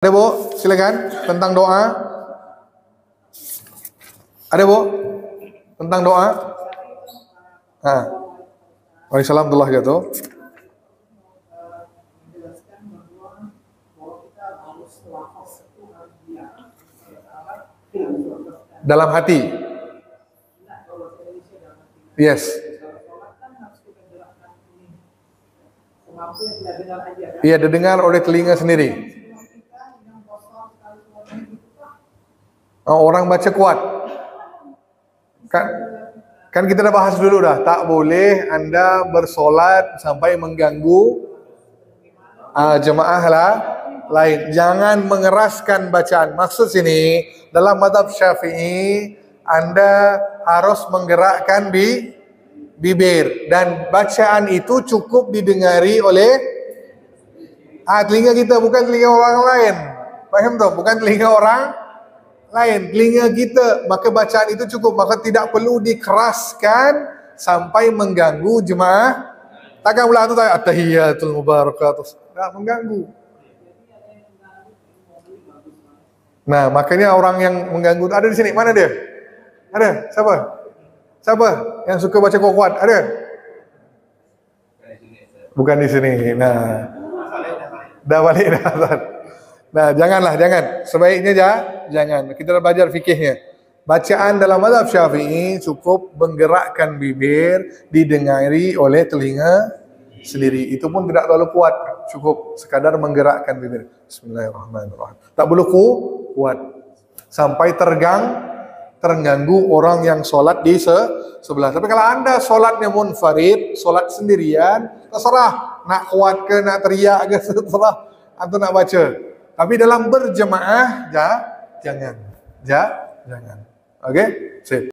Ada Bu, silakan tentang doa. Ada Bu, tentang doa. Waalaikumsalam warahmatullahi wabarakatuh. Dalam hati. Yes. Iya, didengar oleh telinga sendiri. Orang baca kuat. Kan kita dah bahas dulu dah, tak boleh anda bersolat sampai mengganggu jemaah lain. Jangan mengeraskan bacaan. Maksud sini, dalam mazhab Syafi'i, anda harus menggerakkan bibir dan bacaan itu cukup didengari oleh telinga kita, bukan telinga orang lain. Faham tak? Bukan telinga orang lain, telinga kita. Maka bacaan itu cukup, maka tidak perlu dikeraskan sampai mengganggu jemaah. Takkan pula tu tak at-tahiyatul mubarakatuh, tak mengganggu. Nah, makanya orang yang mengganggu ada di sini. Mana dia? Ada? Siapa yang suka baca kuat-kuat? Ada? Bukan di sini. Nah, dah balik dah. Nah, jangan. Sebaiknya jangan. Kita dah belajar fikihnya. Bacaan dalam mazhab Syafi'i cukup menggerakkan bibir, didengari oleh telinga sendiri. Itu pun tidak terlalu kuat, cukup sekadar menggerakkan bibir. Bismillahirrahmanirrahim. Tak perlu kuat sampai terganggu orang yang solat di sebelah. Tapi kalau anda solatnya munfarid, solat sendirian, terserah nak kuat ke, nak teriak ke, terserah atau nak baca. Tapi dalam berjemaah jangan. Okey? Sip.